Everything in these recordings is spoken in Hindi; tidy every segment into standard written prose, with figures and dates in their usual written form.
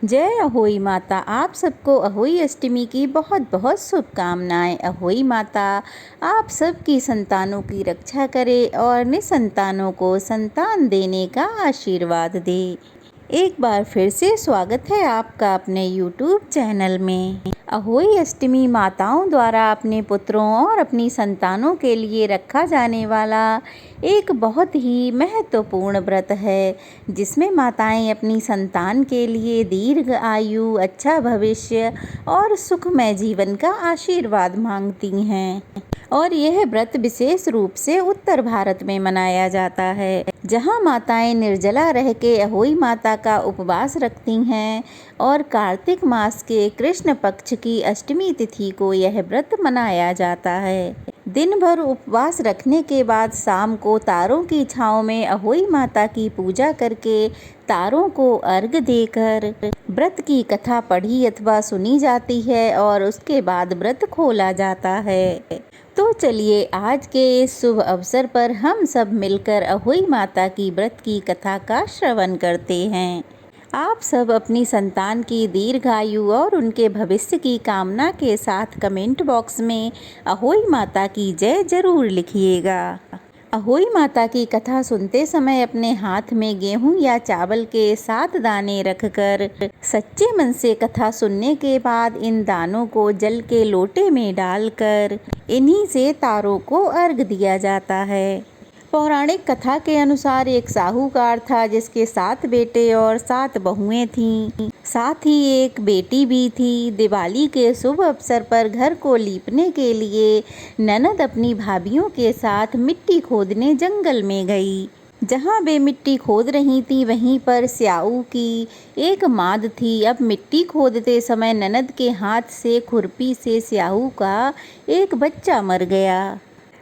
जय अहोई माता। आप सबको अहोई अष्टमी की बहुत बहुत शुभकामनाएं। अहोई माता आप सबकी संतानों की रक्षा करे और निसंतानों को संतान देने का आशीर्वाद दे। एक बार फिर से स्वागत है आपका अपने YouTube चैनल में। अहोई अष्टमी माताओं द्वारा अपने पुत्रों और अपनी संतानों के लिए रखा जाने वाला एक बहुत ही महत्वपूर्ण व्रत है, जिसमें माताएं अपनी संतान के लिए दीर्घ आयु, अच्छा भविष्य और सुखमय जीवन का आशीर्वाद मांगती हैं। और यह व्रत विशेष रूप से उत्तर भारत में मनाया जाता है, जहां माताएं निर्जला रह के अहोई माता का उपवास रखती हैं और कार्तिक मास के कृष्ण पक्ष की अष्टमी तिथि को यह व्रत मनाया जाता है। दिन भर उपवास रखने के बाद शाम को तारों की छांव में अहोई माता की पूजा करके तारों को अर्घ देकर व्रत की कथा पढ़ी अथवा सुनी जाती है और उसके बाद व्रत खोला जाता है। तो चलिए आज के इस शुभ अवसर पर हम सब मिलकर अहोई माता की व्रत की कथा का श्रवण करते हैं। आप सब अपनी संतान की दीर्घायु और उनके भविष्य की कामना के साथ कमेंट बॉक्स में अहोई माता की जय जरूर लिखिएगा। अहोई माता की कथा सुनते समय अपने हाथ में गेहूं या चावल के 7 दाने रखकर सच्चे मन से कथा सुनने के बाद इन दानों को जल के लोटे में डालकर इन्हीं से तारों को अर्घ दिया जाता है। पौराणिक कथा के अनुसार एक साहूकार था जिसके 7 बेटे और 7 बहुएं थीं। साथ ही एक बेटी भी थी। दिवाली के शुभ अवसर पर घर को लीपने के लिए ननद अपनी भाभियों के साथ मिट्टी खोदने जंगल में गई। जहाँ वे मिट्टी खोद रही थी वहीं पर स्याऊ की एक माद थी। अब मिट्टी खोदते समय ननद के हाथ से खुरपी से स्याऊ का एक बच्चा मर गया,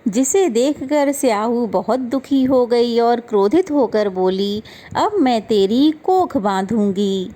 जिसे देखकर स्याऊ बहुत दुखी हो गई और क्रोधित होकर बोली, अब मैं तेरी कोख बांधूंगी।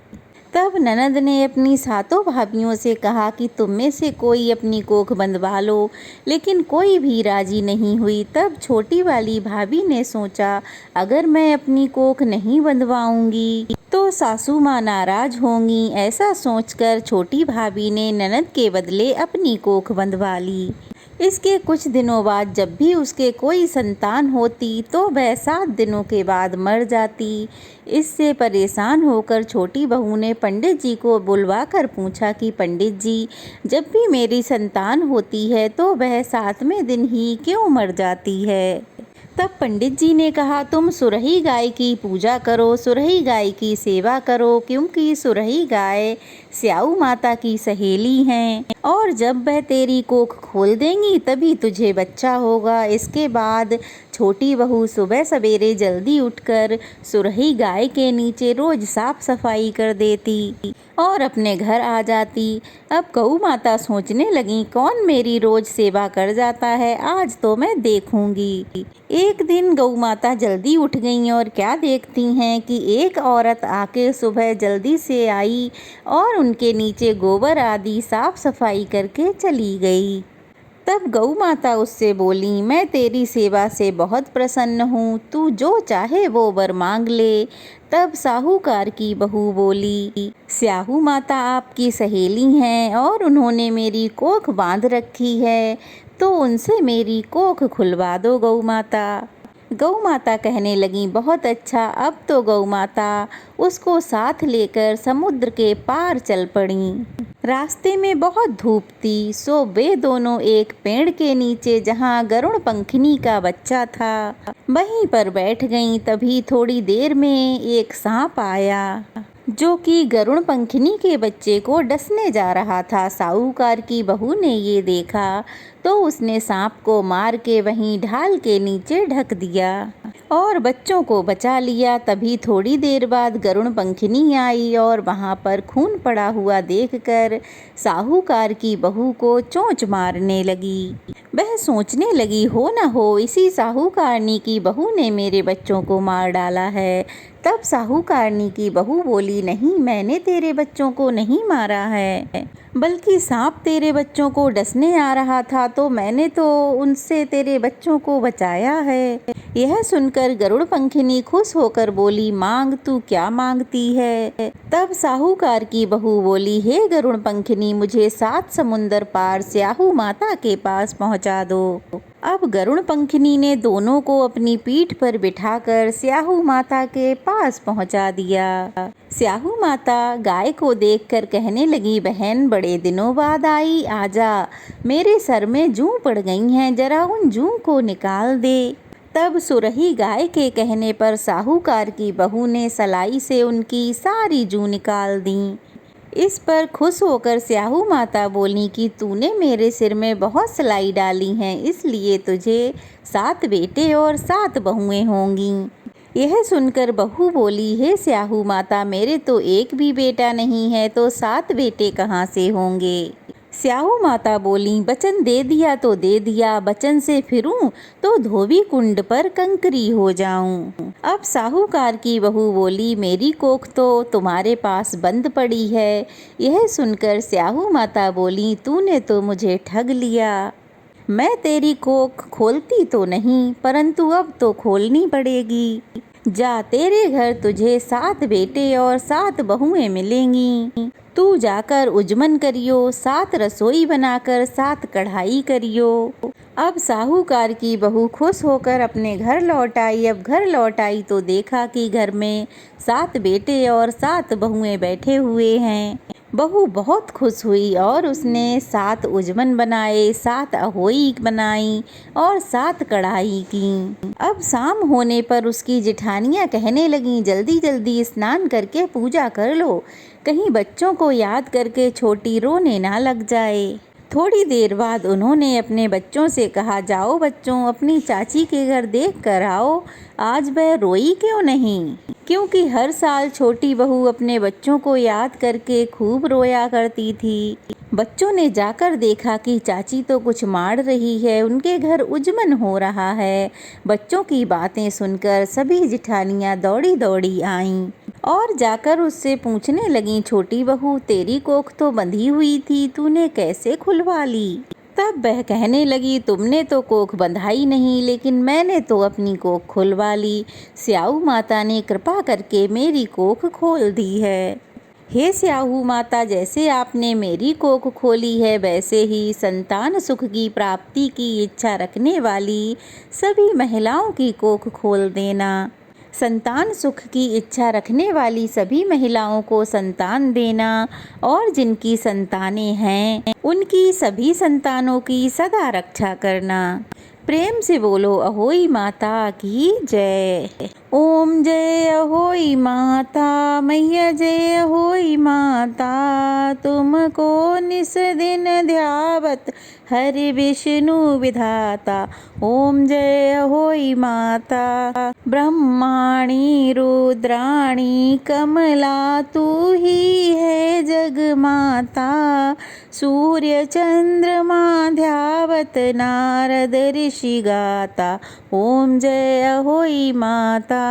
तब ननद ने अपनी 7 भाभियों से कहा कि तुम में से कोई अपनी कोख बंधवा लो, लेकिन कोई भी राजी नहीं हुई। तब छोटी वाली भाभी ने सोचा, अगर मैं अपनी कोख नहीं बंधवाऊंगी तो सासू माँ नाराज होंगी। ऐसा सोचकर छोटी भाभी ने ननद के बदले अपनी कोख बंधवा ली। इसके कुछ दिनों बाद जब भी उसके कोई संतान होती तो वह 7 दिनों के बाद मर जाती। इससे परेशान होकर छोटी बहू ने पंडित जी को बुलवाकर पूछा कि पंडित जी, जब भी मेरी संतान होती है तो वह 7वें दिन ही क्यों मर जाती है? तब पंडित जी ने कहा, तुम सुरही गाय की पूजा करो, सुरही गाय की सेवा करो, क्योंकि सुरही गाय स्याऊ माता की सहेली हैं और जब वह तेरी कोख खोल देंगी तभी तुझे बच्चा होगा। इसके बाद छोटी बहू सुबह सवेरे जल्दी उठकर सुरही गाय के नीचे रोज साफ सफाई कर देती और अपने घर आ जाती। अब गऊ माता सोचने लगी, कौन मेरी रोज सेवा कर जाता है, आज तो मैं देखूंगी। एक दिन गऊ माता जल्दी उठ गईं और क्या देखती हैं कि एक औरत आके सुबह जल्दी से आई और उनके नीचे गोबर आदि साफ सफाई करके चली गई। तब गऊ माता उससे बोली, मैं तेरी सेवा से बहुत प्रसन्न हूँ, तू जो चाहे वो वर मांग ले। तब साहूकार की बहू बोली, स्याहू माता आपकी सहेली हैं और उन्होंने मेरी कोख बांध रखी है, तो उनसे मेरी कोख खुलवा दो गऊ माता। गऊ माता कहने लगी, बहुत अच्छा। अब तो गऊ माता उसको साथ लेकर समुद्र के पार चल पड़ी। रास्ते में बहुत धूप थी, सो वे दोनों एक पेड़ के नीचे, जहाँ गरुड़ पंखनी का बच्चा था, वहीं पर बैठ गईं। तभी थोड़ी देर में एक सांप आया जो कि गरुड़ पंखनी के बच्चे को डसने जा रहा था। साहूकार की बहू ने ये देखा तो उसने सांप को मार के वहीं ढाल के नीचे ढक दिया और बच्चों को बचा लिया। तभी थोड़ी देर बाद गरुड़ पंखनी आई और वहाँ पर खून पड़ा हुआ देखकर साहूकार की बहू को चोंच मारने लगी। वह सोचने लगी, हो न हो इसी साहूकारनी की बहू ने मेरे बच्चों को मार डाला है। तब साहूकारनी की बहू बोली, नहीं, मैंने तेरे बच्चों को नहीं मारा है, बल्कि सांप तेरे बच्चों को डसने आ रहा था तो मैंने तो उनसे तेरे बच्चों को बचाया है। यह सुनकर गरुड़ पंखिनी खुश होकर बोली, मांग तू क्या मांगती है। तब साहूकार की बहू बोली, हे गरुड़ पंखिनी, मुझे 7 समुंदर पार स्याहू माता के पास पहुंचा दो। अब गरुड़ पंखिनी ने दोनों को अपनी पीठ पर बिठाकर स्याहू माता के पास पहुंचा दिया। स्याहू माता गाय को देखकर कहने लगी, बहन बड़े दिनों बाद आई, आजा, मेरे सर में जूं पड़ गई हैं, जरा उन जूं को निकाल दे। तब सुरही गाय के कहने पर साहूकार की बहू ने सलाई से उनकी सारी जूं निकाल दी। इस पर खुश होकर स्याहू माता बोली कि तूने मेरे सिर में बहुत सलाई डाली हैं, इसलिए तुझे 7 बेटे और 7 बहुएं होंगी। यह सुनकर बहू बोली, हे स्याहू माता, मेरे तो एक भी बेटा नहीं है, तो 7 बेटे कहाँ से होंगे। स्याहू माता बोली, बचन दे दिया तो दे दिया, बचन से फिरूं तो धोबी कुंड पर कंकरी हो जाऊं। अब साहूकार की बहू बोली, मेरी कोख तो तुम्हारे पास बंद पड़ी है। यह सुनकर स्याहू माता बोली, तूने तो मुझे ठग लिया। मैं तेरी कोख खोलती तो नहीं, परंतु अब तो खोलनी पड़ेगी। जा, तेरे घर तुझे 7 बेटे और 7 बहुएं मिलेंगी। तू जाकर उजमन करियो, 7 रसोई बनाकर 7 कढ़ाई करियो। अब साहूकार की बहू खुश होकर अपने घर लौट आई। अब घर लौट आई तो देखा कि घर में 7 बेटे और 7 बहुएं बैठे हुए हैं। बहू बहुत खुश हुई और उसने 7 उजमन बनाए, 7 अहोई बनाई और 7 कढ़ाई की। अब शाम होने पर उसकी जेठानियाँ कहने लगीं, जल्दी जल्दी स्नान करके पूजा कर लो, कहीं बच्चों को याद करके छोटी रोने ना लग जाए। थोड़ी देर बाद उन्होंने अपने बच्चों से कहा, जाओ बच्चों, अपनी चाची के घर देख कर आओ, आज वह रोई क्यों नहीं। क्योंकि हर साल छोटी बहू अपने बच्चों को याद करके खूब रोया करती थी। बच्चों ने जाकर देखा कि चाची तो कुछ मार रही है, उनके घर उजमन हो रहा है। बच्चों की बातें सुनकर सभी जिठानियाँ दौड़ी दौड़ी आईं और जाकर उससे पूछने लगीं, छोटी बहू, तेरी कोख तो बंधी हुई थी, तूने कैसे खुलवा ली। तब वह कहने लगी, तुमने तो कोख बंधाई नहीं, लेकिन मैंने तो अपनी कोख खुलवा ली। स्याहू माता ने कृपा करके मेरी कोख खोल दी है। हे स्याहू माता, जैसे आपने मेरी कोख खोली है, वैसे ही संतान सुख की प्राप्ति की इच्छा रखने वाली सभी महिलाओं की कोख खोल देना। संतान सुख की इच्छा रखने वाली सभी महिलाओं को संतान देना और जिनकी संतानें हैं उनकी सभी संतानों की सदा रक्षा करना। प्रेम से बोलो, अहोई माता की जय। ओम जय अहोई माता, मैया जय अहोई माता, तुमको निस दिन ध्यावत हरि विष्णु विधाता। ओम जय अहोई माता, ब्रह्माणी रुद्राणी कमला, तू ही है जग माता। सूर्य चंद्रमा ध्यावत नारद ऋषि गाता। ओम जय अहोई माता,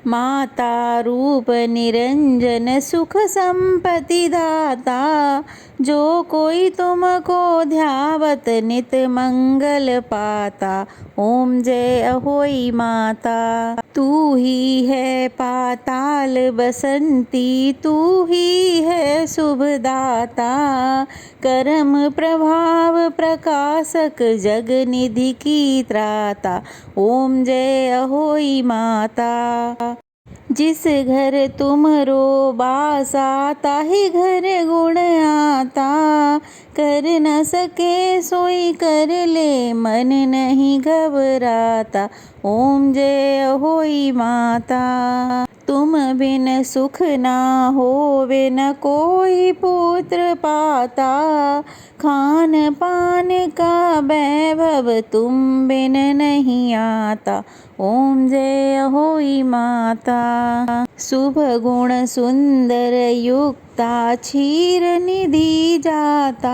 माता रूप निरंजन सुख संपत्ति दाता। जो कोई तुमको ध्यावत नित मंगल पाता। ओम जय अहोई माता, तू ही है पाताल बसंती, तू ही है शुभदाता। कर्म प्रभाव प्रकाशक जग निधि की त्राता। ओम जय अहोई माता, जिस घर तुमरो बासा, ताहि घर गुण आता। कर न सके सोई कर ले, मन नहीं घबराता। ओम जय अहोई माता, तुम बिन सुख ना होवे, न कोई पुत्र पाता। खान पान का वैभव तुम बिन नहीं आता। ओम जय अहोई माता, शुभ गुण सुंदर युक्ता, क्षीर निधि जाता।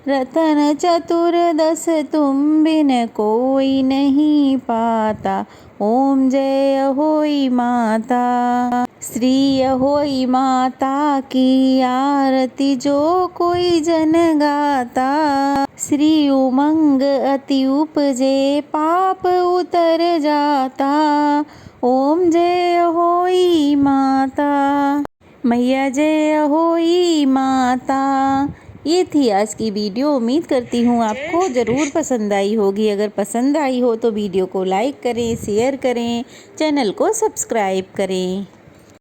रतन चतुर्दश तुम बिन कोई नहीं पाता। ओम जय अहोई माता, श्री अहोई माता की आरती जो कोई जन गाता, श्री उमंग अति उपजे पाप उतर जाता। ओम जय अहोई माता, मैया जय अहोई माता। ये थी आज की वीडियो। उम्मीद करती हूँ आपको ज़रूर पसंद आई होगी। अगर पसंद आई हो तो वीडियो को लाइक करें, शेयर करें, चैनल को सब्सक्राइब करें।